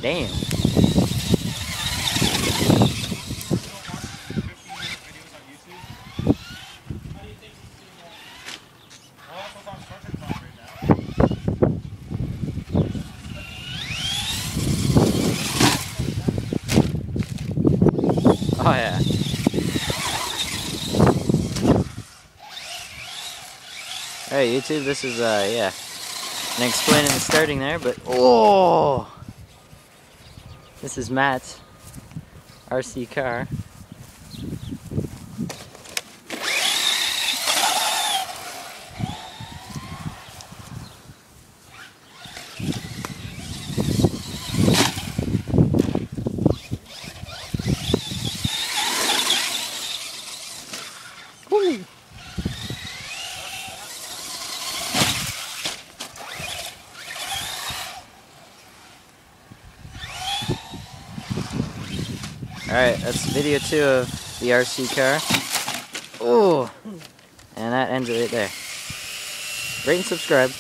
Damn. Oh yeah. Alright YouTube, this is yeah. And explaining the starting there, but oh, this is Matt's RC car. Woo. Alright, that's video 2 of the RC car. Oh, and that ends it right there. Rate and subscribe.